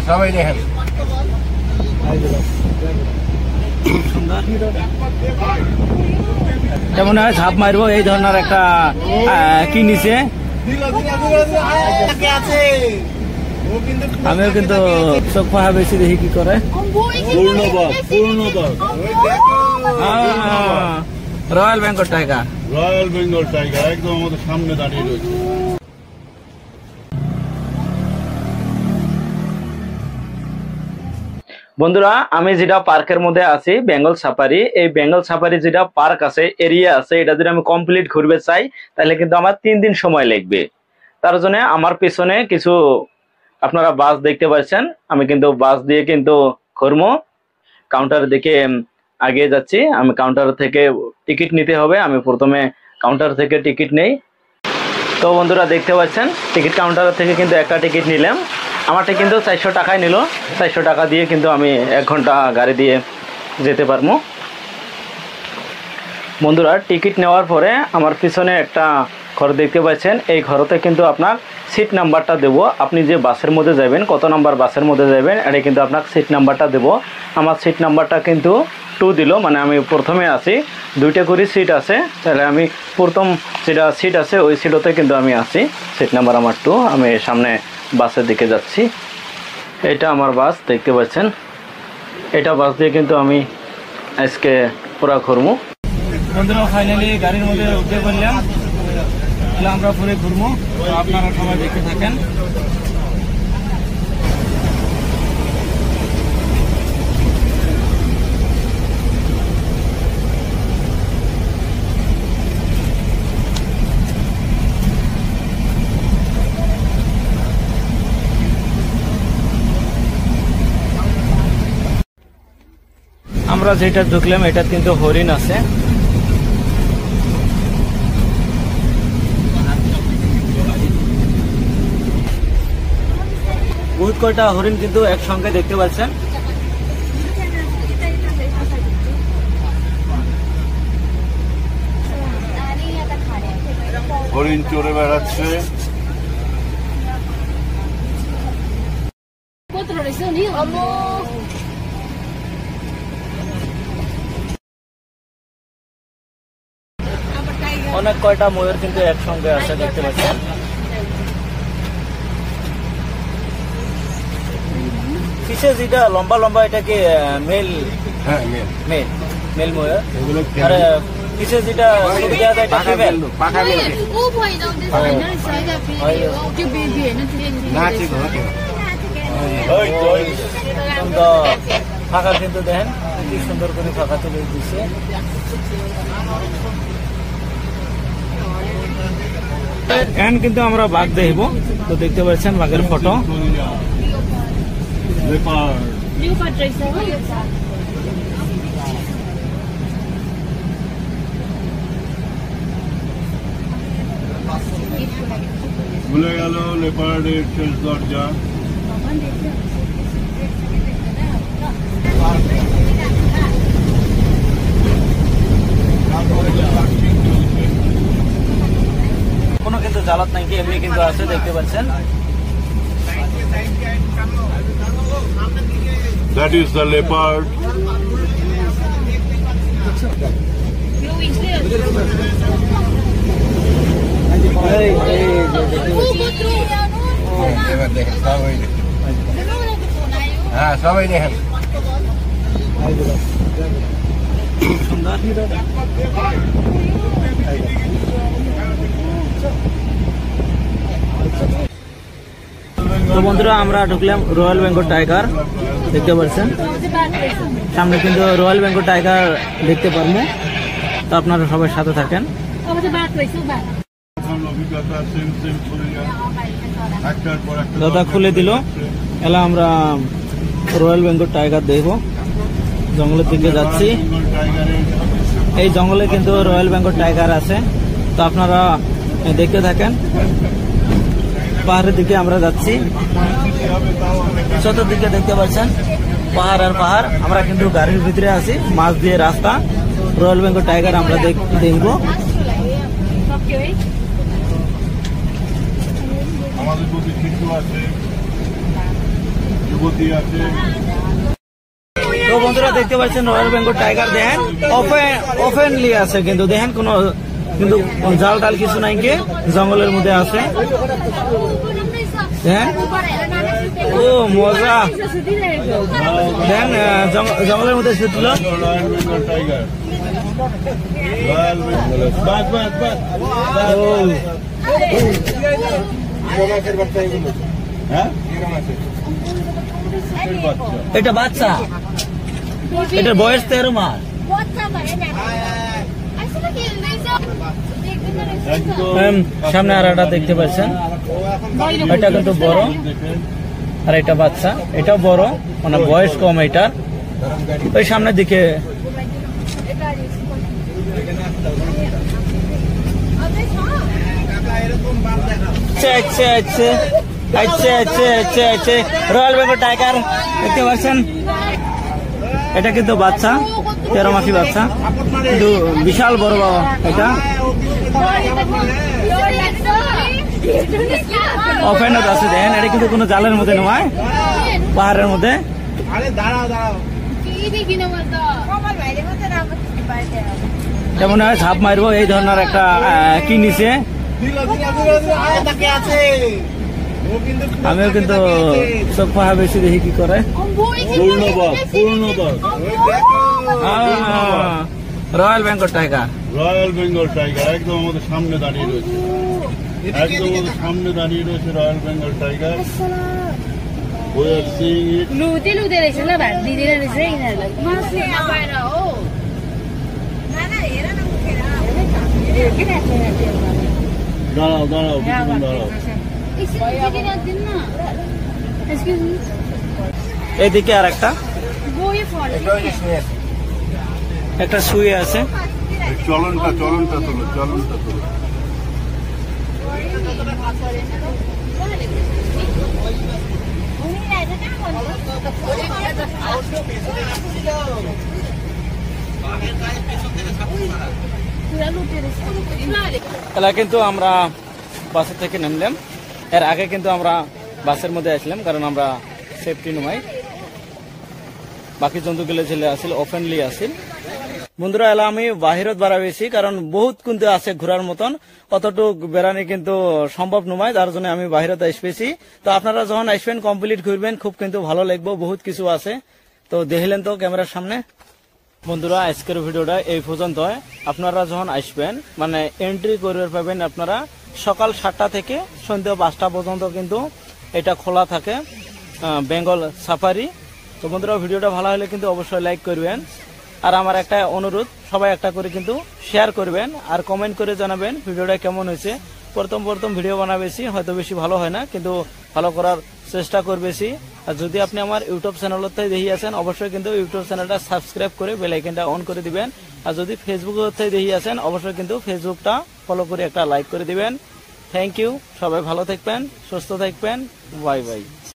সবাই দেখেন যেমন ঝাঁপ মারবো এই ধরনের একটা কি নিচে আমিও কিন্তু চোখ পাহা বেশি দেখি কি করে রয়্যাল বেঙ্গল টাইগার একদম আমাদের সামনে দাঁড়িয়ে রয়েছে। বন্ধুরা আমি যেটা পার্কের মধ্যে আছি বেঙ্গল সাফারি, এই বেঙ্গল সাফারি যেটা পার্ক আছে এরিয়া আছে এটা যদি আমি কমপ্লিট ঘুরবে চাই তাহলে কিন্তু আমার 3 দিন সময় লাগবে। তার জন্য আমার পিছনে কিছু আপনারা বাস দেখতে পাচ্ছেন, আমি কিন্তু বাস দিয়ে কিন্তু ঘুরবো। কাউন্টার দিকে আগে যাচ্ছি, আমি কাউন্টার থেকে টিকিট নিতে হবে, আমি প্রথমে কাউন্টার থেকে টিকিট নেই। তো বন্ধুরা দেখতে পাচ্ছেন টিকিট কাউন্টার থেকে কিন্তু একটা টিকিট নিলাম, আমারটা কিন্তু 400 টাকায় নিল। 400 টাকা দিয়ে কিন্তু আমি 1 ঘন্টা গাড়ি দিয়ে যেতে পারবো। বন্ধুরা টিকিট নেওয়ার পরে আমার পিছনে একটা ঘর দেখতে পাচ্ছেন, এই ঘরতে কিন্তু আপনার সিট নাম্বারটা দেবো। আপনি যে বাসের মধ্যে যাবেন, কত নাম্বার বাসের মধ্যে যাবেন এটা কিন্তু আপনার সিট নাম্বারটা দেবো। আমার সিট নাম্বারটা কিন্তু 2 দিল, মানে আমি প্রথমে আছি। 2টা করে সিট আছে, তাহলে আমি প্রথম যেটা সিট আছে ওই সিটতে কিন্তু আমি আছি, সিট নাম্বার আমার 2। আমি সামনে বাসের দিকে যাচ্ছি, এটা আমার বাস দেখতে পাচ্ছেন। এটা বাস দিয়ে কিন্তু আমি আজকে পুরা ঘুরবো। বন্ধুরা ফাইনালি গাড়ির মধ্যে উঠে পড়লাম, আমরা পুরো ঘুরবো, আপনারা সবাই দেখতে থাকেন। আমরা যেটা ঢুকলাম এটা কিন্তু হরিণ আছে। বহুত কয়টা হরিণ কিন্তু একসঙ্গে দেখতে পাচ্ছেন। হরিণ চড়ে বেড়াচ্ছে। অনেক কয়টা ময়ূর কিন্তু একসঙ্গে আছে দেখতে পাচ্ছেন। পিছে যেটা লম্বা লম্বা এটা কি মেল? হ্যাঁ মেল মেল ময়ূর। আর পিছে যেটা সুবিধা দেয় এটা ফিমেল। ফাঁকা কিন্তু দেখেন কি সুন্দর করে ফাঁকা তুলে দিচ্ছে। এখন কিন্তু আমরা বাঘ দেখব, তো দেখতে পাচ্ছেন বাঘের ফটো। ভুলে গেল লেপার্ডের শেষ দরজা। কোনো কিন্তু জালাত নাই, এমনি কিন্তু আছে দেখতে পাচ্ছেন। That is the leopard. হ্যাঁ সবাই দেখেন তো বন্ধুরা আমরা ঢুকলাম রয়্যাল বেঙ্গল টাইগার, দেখতে পাচ্ছেন সামনে কিন্তু রয়্যাল বেঙ্গল টাইগার দেখতে পারবো। তো আপনারা সবাই সাথে থাকেন। দাদা খুলে দিল, এলা আমরা রয়্যাল বেঙ্গল টাইগার দেখবো। জঙ্গলের দিকে যাচ্ছি, এই জঙ্গলে কিন্তু রয়্যাল বেঙ্গল টাইগার আছে, তো আপনারা দেখতে থাকেন। পাহাড়ের দিকে আমরা যাচ্ছি, চতুর্দিকে দেখতে পাচ্ছেন পাহাড় আর পাহাড়। আমরা কিন্তু গাড়ির ভিতরে আছি, মাছ দিয়ে রাস্তা। রয়্যাল বেঙ্গল টাইগার আমরা দেখবো। আমাদের প্রতি শিশু আছে, যুবতী আছে। তো বন্ধুরা দেখতে পাচ্ছেন রয়্যাল বেঙ্গল টাইগার দেখেন ওপেনলি আছে, কিন্তু দেখেন কোনো কিন্তু জাল টাল কিছু নাই, কি জঙ্গলের মধ্যে আছে। দেখেন ও মজা, দেখেন জঙ্গলের মধ্যে ছুটলো। Royal Bengal tiger, royal Bengal বাস বাস বাস। হ্যাঁ এটা বাচ্চা, এটার বয়স 13 মাস। সামনে আর একটা দেখতে পাচ্ছেন, এটা কিন্তু বড়, আর এটা বাচ্চা, এটাও বড়, মানে বয়স কম এটা। ওই সামনের দিকে রয়্যাল বেঙ্গল টাইগার দেখতে পাচ্ছেন, এটা কিন্তু বাচ্চা, 13 মাসি বাচ্চা, কিন্তু বিশাল বড় বাবা। এটা ওপেনত আছে, দেখেন এটা কিন্তু কোনো জালের মধ্যে নয়, পাহাড়ের মধ্যে। যেমন হয় ঝাঁপ মারবো এই ধরনের একটা কি নিচে। আমিও কিন্তু চোখ পাহা বেশি দেখি কি করে। Royal Bengal tiger, royal Bengal tiger একদম আমাদের সামনে দাঁড়িয়ে রয়েছে, একদম আমাদের সামনে দাঁড়িয়ে রয়েছে royal Bengal tiger. We are seeing it. দাঁড়াও দাঁড়াও কিছুক্ষণ দাঁড়াও। এদিকে আর একটা শুয়ে আছে। চলনটা তোলো, চলনটা তোলো। তাহলে কিন্তু আমরা বাসের থেকে নামলাম, এর আগে কিন্তু আমরা বাসের মধ্যে আসলাম, কারণ আমরা সেফটি নয়, বাকি জন্তুগুলো ছেলে আসিল ওপেনলি আসিল। বন্ধুরা এলা আমি বাহিরত বাড়াবেছি, কারণ বহুত কিন্তু আছে ঘোরার মতন, অতটুক বেড়ানি কিন্তু সম্ভব নয়, তার জন্য আমি বাহিরত আসবেছি। তো আপনারা যখন আসবেন কমপ্লিট করবেন, খুব কিন্তু ভালো লাগবে, বহুত কিছু আছে। তো দেখলেন তো ক্যামেরার সামনে। বন্ধুরা আজকের ভিডিওটা এই পর্যন্ত। আপনারা যখন আসবেন মানে এন্ট্রি করে পাবেন আপনারা সকাল 7টা থেকে সন্ধ্যা 5টা পর্যন্ত কিন্তু এটা খোলা থাকে, বেঙ্গল সাফারি। তো বন্ধুরা ভিডিওটা ভালো হলে কিন্তু অবশ্যই লাইক করবেন, আর আমার একটা অনুরোধ, সবাই একটা করে কিন্তু শেয়ার করবেন আর কমেন্ট করে জানাবেন ভিডিওটা কেমন হয়েছে। প্রথম ভিডিও বানাবেছি, হয়তো বেশি ভালো হয় না, কিন্তু ভালো করার চেষ্টা করবেছি। আর যদি আপনি আমার ইউটিউব চ্যানেলতে দেখি আছেন, অবশ্যই কিন্তু ইউটিউব চ্যানেলটা সাবস্ক্রাইব করে বেল আইকনটা অন করে দিবেন। আর যদি ফেসবুকে দেখি আছেন, অবশ্যই কিন্তু ফেসবুকটা ফলো করে একটা লাইক করে দিবেন। থ্যাংক ইউ, সবাই ভালো থাকবেন, সুস্থ থাকবেন, বাই বাই।